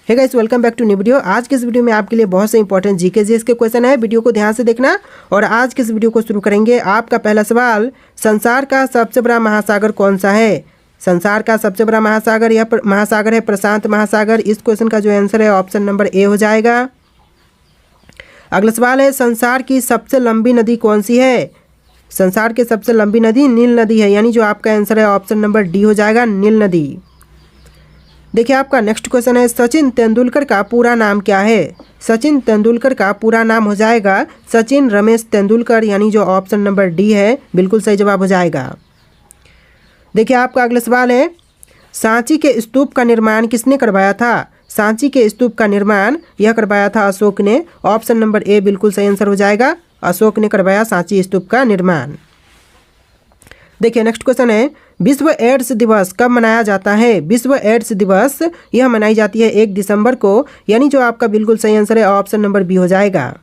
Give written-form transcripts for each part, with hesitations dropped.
Hey guys, welcome back to new video. आज के इस वीडियो में आपके लिए बहुत से इंपॉर्टेंट जीके जीएस के क्वेश्चन है। वीडियो को ध्यान से देखना। और आज के इस वीडियो को शुरू करेंगे। आपका पहला सवाल, संसार का सबसे बड़ा महासागर कौन सा है? संसार का सबसे बड़ा महासागर यह महासागर है प्रशांत महासागर। इस क्वेश्चन का जो आंसर है ऑप्शन नंबर ए हो जाएगा। अगला सवाल है, संसार की सबसे लंबी नदी कौन सी है? संसार की सबसे लंबी नदी नील नदी है, यानी जो आपका आंसर है ऑप्शन नंबर डी हो जाएगा, नील नदी। देखिए आपका नेक्स्ट क्वेश्चन है, सचिन तेंदुलकर का पूरा नाम क्या है? सचिन तेंदुलकर का पूरा नाम हो जाएगा सचिन रमेश तेंदुलकर, यानी जो ऑप्शन नंबर डी है बिल्कुल सही जवाब हो जाएगा। देखिए आपका अगला सवाल है, सांची के स्तूप का निर्माण किसने करवाया था? सांची के स्तूप का निर्माण यह करवाया था अशोक ने। ऑप्शन नंबर ए बिल्कुल सही आंसर हो जाएगा, अशोक ने करवाया सांची स्तूप का निर्माण। देखिए नेक्स्ट क्वेश्चन है, विश्व एड्स दिवस कब मनाया जाता है? विश्व एड्स दिवस यह मनाई जाती है 1 दिसंबर को, यानी जो आपका बिल्कुल सही आंसर है ऑप्शन नंबर बी हो जाएगा।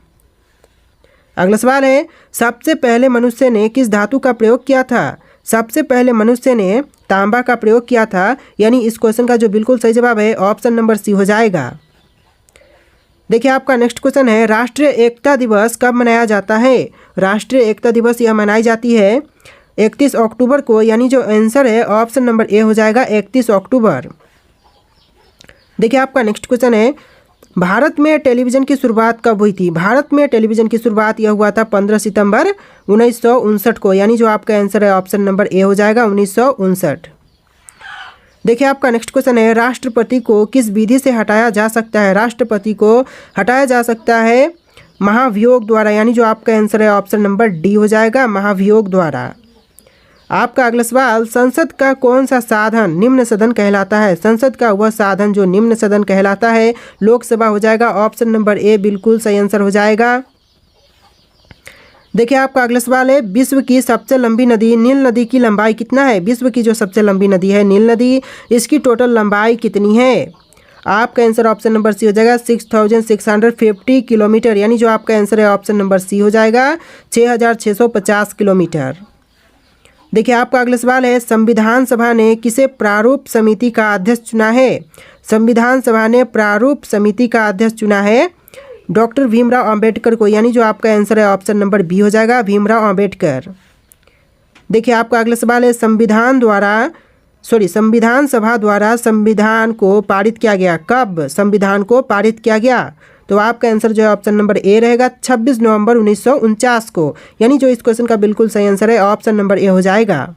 अगला सवाल है, सबसे पहले मनुष्य ने किस धातु का प्रयोग किया था? सबसे पहले मनुष्य ने तांबा का प्रयोग किया था, यानी इस क्वेश्चन का जो बिल्कुल सही जवाब है ऑप्शन नंबर सी हो जाएगा। देखिए आपका नेक्स्ट क्वेश्चन है, राष्ट्रीय एकता दिवस कब मनाया जाता है? राष्ट्रीय एकता दिवस यह मनाई जाती है 31 अक्टूबर को, यानी जो आंसर है ऑप्शन नंबर ए हो जाएगा 31 अक्टूबर। देखिए आपका नेक्स्ट क्वेश्चन है, भारत में टेलीविज़न की शुरुआत कब हुई थी? भारत में टेलीविज़न की शुरुआत यह हुआ था 15 सितंबर 1959 को, यानी जो आपका आंसर है ऑप्शन नंबर ए हो जाएगा 1959। देखिए आपका नेक्स्ट क्वेश्चन है, राष्ट्रपति को किस विधि से हटाया जा सकता है? राष्ट्रपति को हटाया जा सकता है महाभियोग द्वारा, यानी जो आपका आंसर है ऑप्शन नंबर डी हो जाएगा, महाभियोग द्वारा। आपका अगला सवाल, संसद का कौन सा साधन निम्न सदन कहलाता है? संसद का वह साधन जो निम्न सदन कहलाता है लोकसभा हो जाएगा। ऑप्शन नंबर ए बिल्कुल सही आंसर हो जाएगा। देखिए आपका अगला सवाल है, विश्व की सबसे लंबी नदी नील नदी की लंबाई कितना है? विश्व की जो सबसे लंबी नदी है नील नदी, इसकी टोटल लंबाई कितनी है? आपका आंसर ऑप्शन नंबर सी हो जाएगा 6650 किलोमीटर, यानी जो आपका आंसर है ऑप्शन नंबर सी हो जाएगा 6650 किलोमीटर। देखिए आपका अगला सवाल है, संविधान सभा ने किसे प्रारूप समिति का अध्यक्ष चुना है? संविधान सभा ने प्रारूप समिति का अध्यक्ष चुना है डॉक्टर भीमराव अंबेडकर को, यानी जो आपका आंसर है ऑप्शन नंबर बी हो जाएगा, भीमराव अंबेडकर। देखिए आपका अगला सवाल है, संविधान सभा द्वारा संविधान को पारित किया गया कब? संविधान को पारित किया गया, तो आपका आंसर जो है ऑप्शन नंबर ए रहेगा 26 नवंबर 1949 को, यानी जो इस क्वेश्चन का बिल्कुल सही आंसर है ऑप्शन नंबर ए हो जाएगा।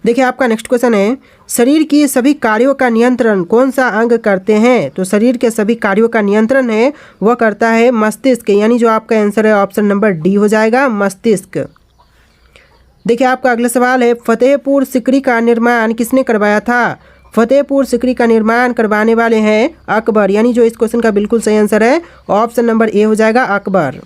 देखिए आपका नेक्स्ट क्वेश्चन है, शरीर की सभी कार्यों का नियंत्रण कौन सा अंग करते हैं? तो शरीर के सभी कार्यों का नियंत्रण है वह करता है मस्तिष्क, यानी जो आपका आंसर है ऑप्शन नंबर डी हो जाएगा, मस्तिष्क। देखिए आपका अगला सवाल है, फतेहपुर सिकरी का निर्माण किसने करवाया था? फतेहपुर सिकरी का निर्माण करवाने वाले हैं अकबर, यानी जो इस क्वेश्चन का बिल्कुल सही आंसर है ऑप्शन नंबर ए हो जाएगा, अकबर।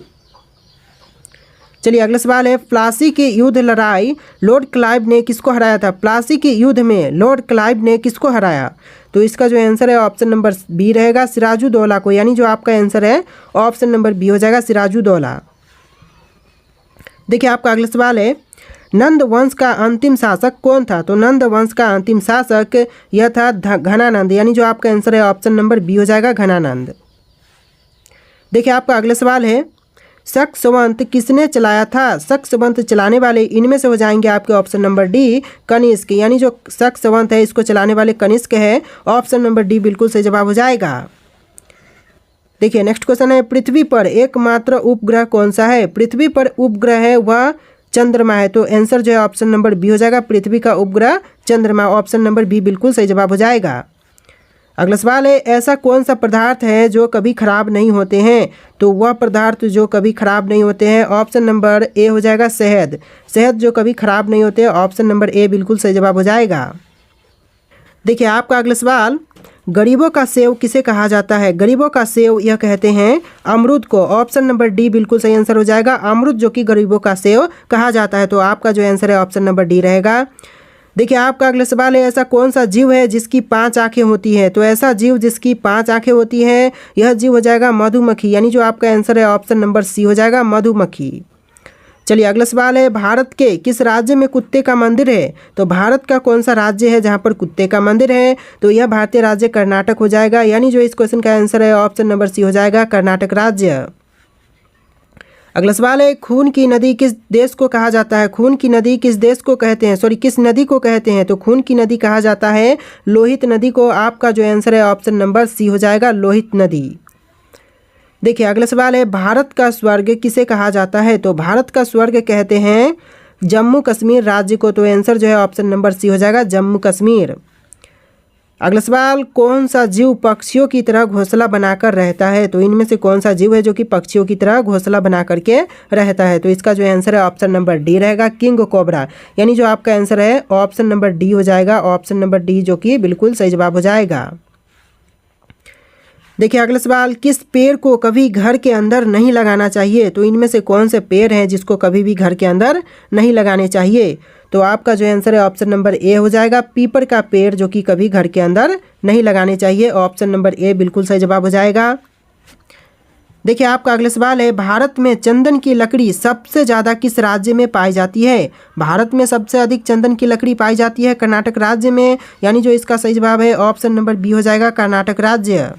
चलिए अगला सवाल है, प्लासी की युद्ध लड़ाई लॉर्ड क्लाइव ने किसको हराया था? प्लासी के युद्ध में लॉर्ड क्लाइव ने किसको हराया? तो इसका जो आंसर है ऑप्शन नंबर बी रहेगा, सिराजुद्दौला को, यानी जो आपका आंसर है ऑप्शन नंबर बी हो जाएगा, सिराजुद्दौला। देखिए आपका अगला सवाल है, नंद वंश का अंतिम शासक कौन था? तो नंद वंश का अंतिम शासक यह था घनानंद, यानी जो आपका आंसर है ऑप्शन नंबर बी हो जाएगा, घनानंद। देखिए आपका अगला सवाल है, शक संवत किसने चलाया था? शक संवत चलाने वाले इनमें से हो जाएंगे आपके ऑप्शन नंबर डी कनिष्क, यानी जो शक संवत है इसको चलाने वाले कनिष्क है, ऑप्शन नंबर डी बिल्कुल सही जवाब हो जाएगा। देखिए नेक्स्ट क्वेश्चन है, पृथ्वी पर एकमात्र उपग्रह कौन सा है? पृथ्वी पर उपग्रह है वह चंद्रमा है, तो आंसर जो है ऑप्शन नंबर बी हो जाएगा, पृथ्वी का उपग्रह चंद्रमा, ऑप्शन नंबर बी बिल्कुल सही जवाब हो जाएगा। अगला सवाल है, ऐसा कौन सा पदार्थ है जो कभी खराब नहीं होते हैं? तो वह पदार्थ जो कभी खराब नहीं होते हैं ऑप्शन नंबर ए हो जाएगा, शहद। शहद जो कभी खराब नहीं होते, ऑप्शन नंबर ए बिल्कुल सही जवाब हो जाएगा। देखिए आपका अगला सवाल, गरीबों का सेव किसे कहा जाता है? गरीबों का सेव यह कहते हैं अमरूद को, ऑप्शन नंबर डी बिल्कुल सही आंसर हो जाएगा, अमरूद जो कि गरीबों का सेव कहा जाता है, तो आपका जो आंसर है ऑप्शन नंबर डी रहेगा। देखिए आपका अगला सवाल है, ऐसा कौन सा जीव है जिसकी 5 आंखें होती हैं? तो ऐसा जीव जिसकी 5 आंखें होती हैं यह जीव हो जाएगा मधुमक्खी, यानी जो आपका आंसर है ऑप्शन नंबर सी हो जाएगा, मधुमक्खी। चलिए अगला सवाल है, भारत के किस राज्य में कुत्ते का मंदिर है? तो भारत का कौन सा राज्य है जहां पर कुत्ते का मंदिर है? तो यह भारतीय राज्य कर्नाटक हो जाएगा, यानी जो इस क्वेश्चन का आंसर है ऑप्शन नंबर सी हो जाएगा, कर्नाटक राज्य। अगला सवाल है, खून की नदी किस देश को कहा जाता है? खून की नदी किस देश को कहते हैं, किस नदी को कहते हैं? तो खून की नदी कहा जाता है लोहित नदी को। आपका जो आंसर है ऑप्शन नंबर सी हो जाएगा, लोहित नदी। देखिए अगला सवाल है, भारत का स्वर्ग किसे कहा जाता है? तो भारत का स्वर्ग कहते हैं जम्मू कश्मीर राज्य को। तो आंसर जो है ऑप्शन नंबर सी हो जाएगा, जम्मू कश्मीर। अगला सवाल, कौन सा जीव पक्षियों की तरह घोंसला बनाकर रहता है? तो इनमें से कौन सा जीव है जो कि पक्षियों की तरह घोंसला बना करके रहता है? तो इसका जो आंसर है ऑप्शन नंबर डी रहेगा, किंग कोबरा। यानी जो आपका आंसर है ऑप्शन नंबर डी हो जाएगा, ऑप्शन नंबर डी जो कि बिल्कुल सही जवाब हो जाएगा। देखिए अगला सवाल, किस पेड़ को कभी घर के अंदर नहीं लगाना चाहिए? तो इनमें से कौन से पेड़ हैं जिसको कभी भी घर के अंदर नहीं लगाने चाहिए? तो आपका जो आंसर है ऑप्शन नंबर ए हो जाएगा, पीपल का पेड़ जो कि कभी घर के अंदर नहीं लगाने चाहिए। ऑप्शन नंबर ए बिल्कुल सही जवाब हो जाएगा। देखिए आपका अगला सवाल है, भारत में चंदन की लकड़ी सबसे ज़्यादा किस राज्य में पाई जाती है? भारत में सबसे अधिक चंदन की लकड़ी पाई जाती है कर्नाटक राज्य में, यानी जो इसका सही जवाब है ऑप्शन नंबर बी हो जाएगा, कर्नाटक राज्य।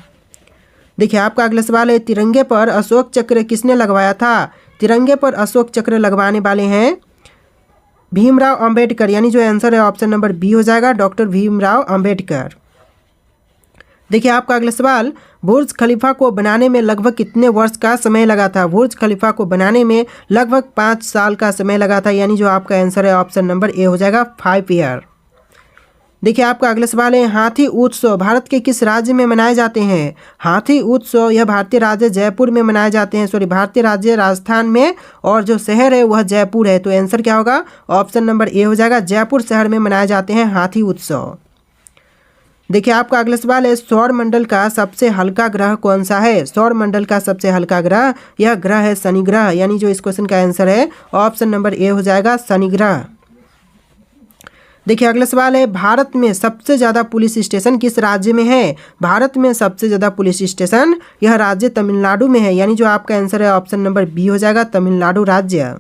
देखिए आपका अगला सवाल है, तिरंगे पर अशोक चक्र किसने लगवाया था? तिरंगे पर अशोक चक्र लगवाने वाले हैं भीमराव अंबेडकर, यानी जो आंसर है ऑप्शन नंबर बी हो जाएगा, डॉक्टर भीमराव अंबेडकर। देखिए आपका अगला सवाल, बुर्ज खलीफा को बनाने में लगभग कितने वर्ष का समय लगा था? बुर्ज खलीफा को बनाने में लगभग 5 साल का समय लगा था, यानी जो आपका आंसर है ऑप्शन नंबर ए हो जाएगा, 5 ईयर। देखिए आपका अगला सवाल है, हाथी उत्सव भारत के किस राज्य में मनाए जाते हैं? हाथी उत्सव यह भारतीय राज्य जयपुर में मनाए जाते हैं, भारतीय राज्य राजस्थान में, और जो शहर है वह जयपुर है। तो आंसर क्या होगा? ऑप्शन नंबर ए हो जाएगा, जयपुर शहर में मनाए जाते हैं हाथी उत्सव। देखिए आपका अगला सवाल है, सौर मंडल का सबसे हल्का ग्रह कौन सा है? सौर मंडल का सबसे हल्का ग्रह यह ग्रह है शनि ग्रह, यानी जो इस क्वेश्चन का आंसर है ऑप्शन नंबर ए हो जाएगा, शनि ग्रह। देखिए अगला सवाल है, भारत में सबसे ज़्यादा पुलिस स्टेशन किस राज्य में है? भारत में सबसे ज़्यादा पुलिस स्टेशन यह राज्य तमिलनाडु में है, यानी जो आपका आंसर है ऑप्शन नंबर बी हो जाएगा, तमिलनाडु राज्य।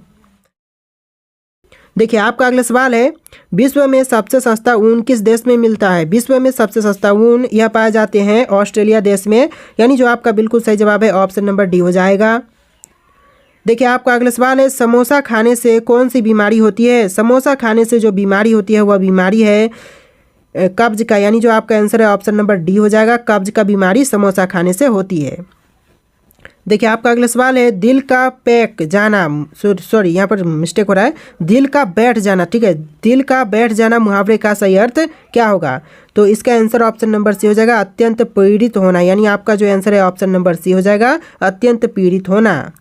देखिए आपका अगला सवाल है, विश्व में सबसे सस्ता ऊन किस देश में मिलता है? विश्व में सबसे सस्ता ऊन यह पाए जाते हैं ऑस्ट्रेलिया देश में, यानी जो आपका बिल्कुल सही जवाब है ऑप्शन नंबर डी हो जाएगा। देखिए आपका अगला सवाल है, समोसा खाने से कौन सी बीमारी होती है? समोसा खाने से जो बीमारी होती है वह बीमारी है कब्ज का, यानी जो आपका आंसर है ऑप्शन नंबर डी हो जाएगा, कब्ज का बीमारी समोसा खाने से होती है। देखिए आपका अगला सवाल है, दिल का पैक जाना, सॉरी यहाँ पर मिस्टेक हो रहा है, दिल का बैठ जाना, ठीक है, दिल का बैठ जाना मुहावरे का सही अर्थ क्या होगा? तो इसका आंसर ऑप्शन नंबर सी हो जाएगा, अत्यंत पीड़ित होना, यानी आपका जो आंसर है ऑप्शन नंबर सी हो जाएगा, अत्यंत पीड़ित होना।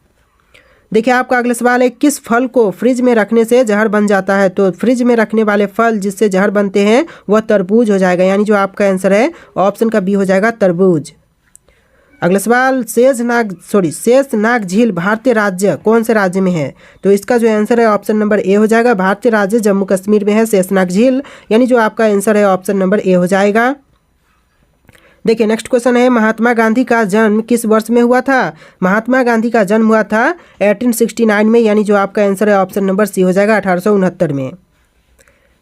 देखिए आपका अगला सवाल है, किस फल को फ्रिज में रखने से जहर बन जाता है? तो फ्रिज में रखने वाले फल जिससे जहर बनते हैं वह तरबूज हो जाएगा, यानी जो आपका आंसर है ऑप्शन का बी हो जाएगा, तरबूज। अगला सवाल, शेषनाग झील भारतीय राज्य कौन से राज्य में है? तो इसका जो आंसर है ऑप्शन नंबर ए हो जाएगा, भारतीय राज्य जम्मू कश्मीर में है शेषनाग झील, यानी जो आपका आंसर है ऑप्शन नंबर ए हो जाएगा। देखिए नेक्स्ट क्वेश्चन है, महात्मा गांधी का जन्म किस वर्ष में हुआ था? महात्मा गांधी का जन्म हुआ था 1869 में, यानी जो आपका आंसर है ऑप्शन नंबर सी हो जाएगा, 1869 में।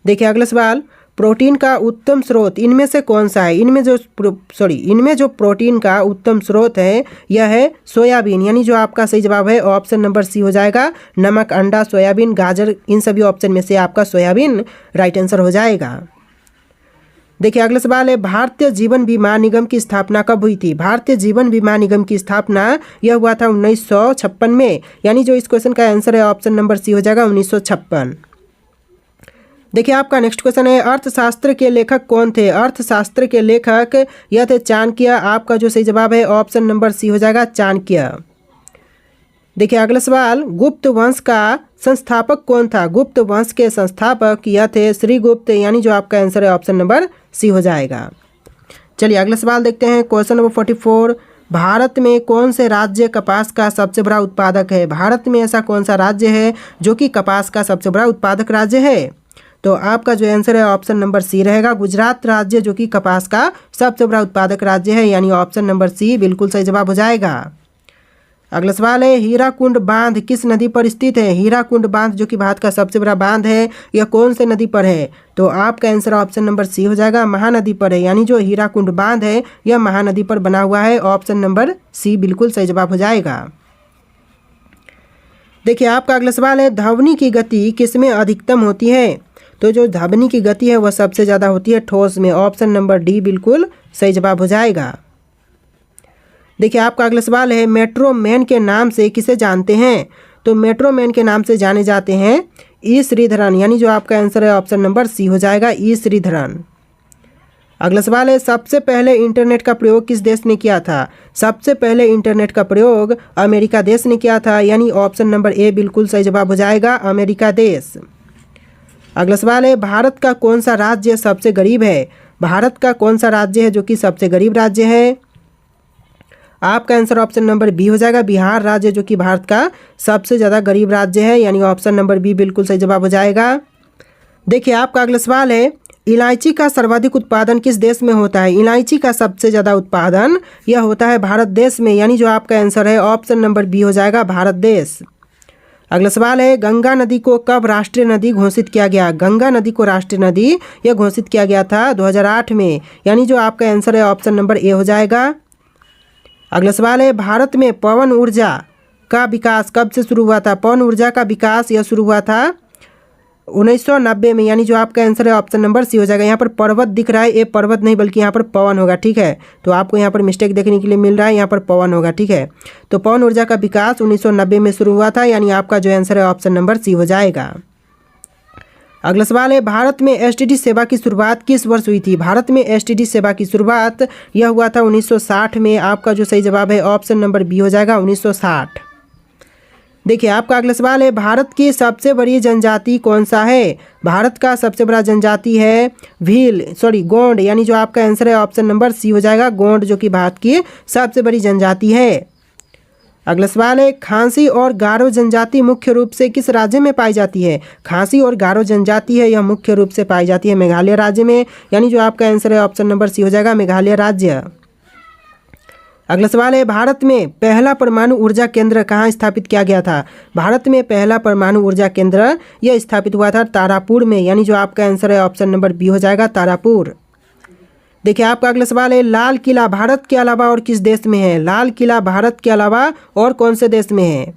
देखिए अगला सवाल, प्रोटीन का उत्तम स्रोत इनमें से कौन सा है? इनमें जो प्रोटीन का उत्तम स्रोत है यह है सोयाबीन, यानी जो आपका सही जवाब है ऑप्शन नंबर सी हो जाएगा, नमक, अंडा, सोयाबीन, गाजर, इन सभी ऑप्शन में से आपका सोयाबीन राइट आंसर हो जाएगा। देखिए अगला सवाल है, भारतीय जीवन बीमा निगम की स्थापना कब हुई थी? भारतीय जीवन बीमा निगम की स्थापना यह हुआ था 1956 में, यानी जो इस क्वेश्चन का आंसर है ऑप्शन नंबर सी हो जाएगा, 1956। देखिए आपका नेक्स्ट क्वेश्चन है, अर्थशास्त्र के लेखक कौन थे? अर्थशास्त्र के लेखक यह थे चाणक्य, आपका जो सही जवाब है ऑप्शन नंबर सी हो जाएगा, चाणक्य। देखिए अगला सवाल, गुप्त वंश का संस्थापक कौन था? गुप्त वंश के संस्थापक यह थे श्रीगुप्त, यानी जो आपका आंसर है ऑप्शन नंबर सी हो जाएगा। चलिए अगला सवाल देखते हैं, क्वेश्चन नंबर 44, भारत में कौन से राज्य कपास का सबसे बड़ा उत्पादक है? भारत में ऐसा कौन सा राज्य है जो कि कपास का सबसे बड़ा उत्पादक राज्य है? तो आपका जो आंसर है ऑप्शन नंबर सी रहेगा, गुजरात राज्य जो कि कपास का सबसे बड़ा उत्पादक राज्य है, यानी ऑप्शन नंबर सी बिल्कुल सही जवाब हो जाएगा। अगला सवाल है हीराकुंड बांध किस नदी पर स्थित है। हीराकुंड बांध जो कि भारत का सबसे बड़ा बांध है यह कौन से नदी पर है। तो आपका आंसर ऑप्शन नंबर सी हो जाएगा, महानदी पर है। यानी जो हीराकुंड बांध है यह महानदी पर बना हुआ है। ऑप्शन नंबर सी बिल्कुल सही जवाब हो जाएगा। देखिए आपका अगला सवाल है ध्वनि की गति किसमें अधिकतम होती है। तो जो ध्वनि की गति है वह सबसे ज़्यादा होती है ठोस में। ऑप्शन नंबर डी बिल्कुल सही जवाब हो जाएगा। देखिए आपका अगला सवाल है मेट्रो मैन के नाम से किसे जानते हैं। तो मेट्रो मैन के नाम से जाने जाते हैं ई श्रीधरन। यानी जो आपका आंसर है ऑप्शन नंबर सी हो जाएगा, ई श्रीधरन। अगला सवाल है सबसे पहले इंटरनेट का प्रयोग किस देश ने किया था। सबसे पहले इंटरनेट का प्रयोग अमेरिका देश ने किया था। यानी ऑप्शन नंबर ए बिल्कुल सही जवाब हो जाएगा, अमेरिका देश। अगला सवाल है भारत का कौन सा राज्य सबसे गरीब है। भारत का कौन सा राज्य है जो कि सबसे गरीब राज्य है। आपका आंसर ऑप्शन नंबर बी हो जाएगा, बिहार राज्य जो कि भारत का सबसे ज़्यादा गरीब राज्य है। यानी ऑप्शन नंबर बी बिल्कुल सही जवाब हो जाएगा। देखिए आपका अगला सवाल है इलायची का सर्वाधिक उत्पादन किस देश में होता है। इलायची का सबसे ज़्यादा उत्पादन यह होता है भारत देश में। यानी जो आपका आंसर है ऑप्शन नंबर बी हो जाएगा, भारत देश। अगला सवाल है गंगा नदी को कब राष्ट्रीय नदी घोषित किया गया। गंगा नदी को राष्ट्रीय नदी यह घोषित किया गया था 2008 में। यानी जो आपका आंसर है ऑप्शन नंबर ए हो जाएगा। अगला सवाल है भारत में पवन ऊर्जा का विकास कब से शुरू हुआ था। पवन ऊर्जा का विकास यह शुरू हुआ था 1990 में। यानी जो आपका आंसर है ऑप्शन नंबर सी हो जाएगा। यहाँ पर पर्वत दिख रहा है, ये पर्वत नहीं बल्कि यहाँ पर पवन होगा, ठीक है। तो आपको यहाँ पर मिस्टेक देखने के लिए मिल रहा है, यहाँ पर पवन होगा, ठीक है। तो पवन ऊर्जा का विकास 1990 में शुरू हुआ था। यानी आपका जो आंसर है ऑप्शन नंबर सी हो जाएगा। अगला सवाल है भारत में एसटीडी सेवा की शुरुआत किस वर्ष हुई थी। भारत में एसटीडी सेवा की शुरुआत यह हुआ था 1960 में। आपका जो सही जवाब है ऑप्शन नंबर बी हो जाएगा, 1960। देखिए आपका अगला सवाल है भारत की सबसे बड़ी जनजाति कौन सा है। भारत का सबसे बड़ा जनजाति है गोंड। यानी जो आपका आंसर है ऑप्शन नंबर सी हो जाएगा, गोंड जो कि भारत की सबसे बड़ी जनजाति है। अगला सवाल है खासी और गारो जनजाति मुख्य रूप से किस राज्य में पाई जाती है। खासी और गारो जनजाति है यह मुख्य रूप से पाई जाती है मेघालय राज्य में। यानी जो आपका आंसर है ऑप्शन नंबर सी हो जाएगा, मेघालय राज्य। अगला सवाल है भारत में पहला परमाणु ऊर्जा केंद्र कहाँ स्थापित किया गया था। भारत में पहला परमाणु ऊर्जा केंद्र यह स्थापित हुआ था तारापुर में। यानी जो आपका आंसर है ऑप्शन नंबर बी हो जाएगा, तारापुर। देखिए आपका अगला सवाल है लाल किला भारत के अलावा और किस देश में है। लाल किला भारत के अलावा और कौन से देश में है।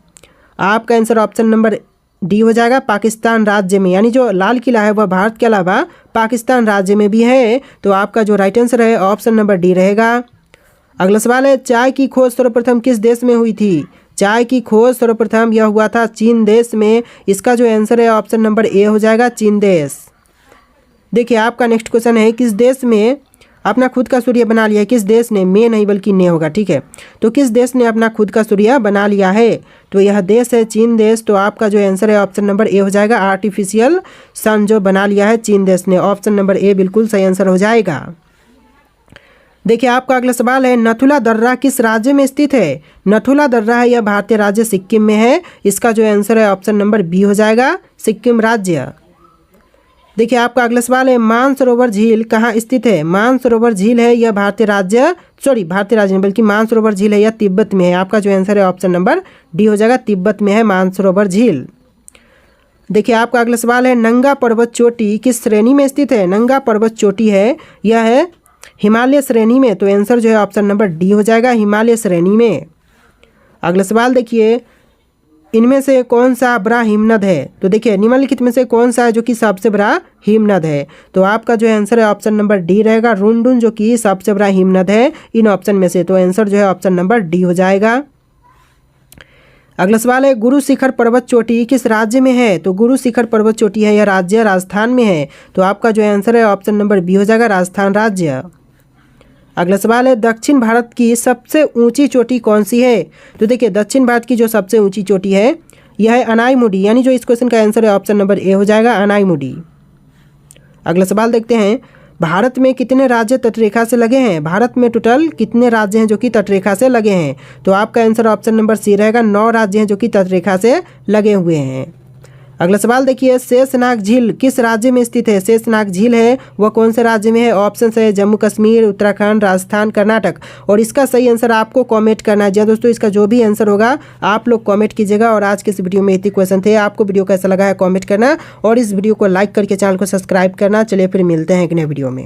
आपका आंसर ऑप्शन नंबर डी हो जाएगा, पाकिस्तान राज्य में। यानी जो लाल किला है वह भारत के अलावा पाकिस्तान राज्य में भी है। तो आपका जो राइट आंसर है ऑप्शन नंबर डी रहेगा। अगला सवाल है चाय की खोज सर्वप्रथम किस देश में हुई थी। चाय की खोज सर्वप्रथम यह हुआ था चीन देश में। इसका जो आंसर है ऑप्शन नंबर ए हो जाएगा, चीन देश। देखिए आपका नेक्स्ट क्वेश्चन है किस देश में अपना खुद का सूर्य बना लिया है। किस देश ने, में नहीं बल्कि ने होगा, ठीक है। तो किस देश ने अपना खुद का सूर्य बना लिया है। तो यह देश है चीन देश। तो आपका जो आंसर है ऑप्शन नंबर ए हो जाएगा, आर्टिफिशियल सन जो बना लिया है चीन देश ने। ऑप्शन नंबर ए बिल्कुल सही आंसर हो जाएगा। देखिए आपका अगला सवाल है नथुला दर्रा किस राज्य में स्थित है। नथुला दर्रा है यह भारतीय राज्य सिक्किम में है। इसका जो आंसर है ऑप्शन नंबर बी हो जाएगा, सिक्किम राज्य। देखिए आपका अगला सवाल है मानसरोवर झील कहाँ स्थित है। मानसरोवर झील है यह भारतीय राज्य नहीं बल्कि मानसरोवर झील है यह तिब्बत में है। आपका जो आंसर है ऑप्शन नंबर डी हो जाएगा, तिब्बत में है मानसरोवर झील। देखिए आपका अगला सवाल है नंगा पर्वत चोटी किस श्रेणी में स्थित है। नंगा पर्वत चोटी है यह है हिमालय श्रेणी में। तो आंसर जो है ऑप्शन नंबर डी हो जाएगा, हिमालय श्रेणी में। अगला सवाल देखिए इनमें से कौन सा बड़ा हिमनद है। तो देखिए निम्नलिखित में से कौन सा है जो कि सबसे बड़ा हिमनद है। तो आपका जो आंसर है ऑप्शन नंबर डी रहेगा, रुनडुन जो कि सबसे बड़ा हिमनद है इन ऑप्शन में से। तो आंसर जो है ऑप्शन नंबर डी हो जाएगा। अगला सवाल है गुरु शिखर पर्वत चोटी किस राज्य में है। तो गुरु शिखर पर्वत चोटी है यह राज्य राजस्थान में है। तो आपका जो आंसर है ऑप्शन नंबर बी हो जाएगा, राजस्थान राज्य। अगला सवाल है दक्षिण भारत की सबसे ऊंची चोटी कौन सी है। तो देखिए दक्षिण भारत की जो सबसे ऊंची चोटी है यह है अनाईमुडी। यानी जो इस क्वेश्चन का आंसर है ऑप्शन नंबर ए हो जाएगा, अनाईमुडी। अगला सवाल देखते हैं भारत में कितने राज्य तटरेखा से लगे हैं। भारत में टोटल कितने राज्य हैं जो कि तटरेखा से लगे हैं। तो आपका आंसर ऑप्शन नंबर सी रहेगा, 9 राज्य हैं जो कि तटरेखा से लगे हुए हैं। अगला सवाल देखिए, शेषनाग झील किस राज्य में स्थित है? शेषनाग झील है वह कौन से राज्य में है? ऑप्शन है जम्मू कश्मीर, उत्तराखंड, राजस्थान, कर्नाटक। और इसका सही आंसर आपको कमेंट करना है। जी दोस्तों, इसका जो भी आंसर होगा आप लोग कमेंट कीजिएगा। और आज के इस वीडियो में इतने क्वेश्चन थे। आपको वीडियो कैसा लगा है कमेंट करना और इस वीडियो को लाइक करके चैनल को सब्सक्राइब करना। चलिए फिर मिलते हैं एक नए वीडियो में।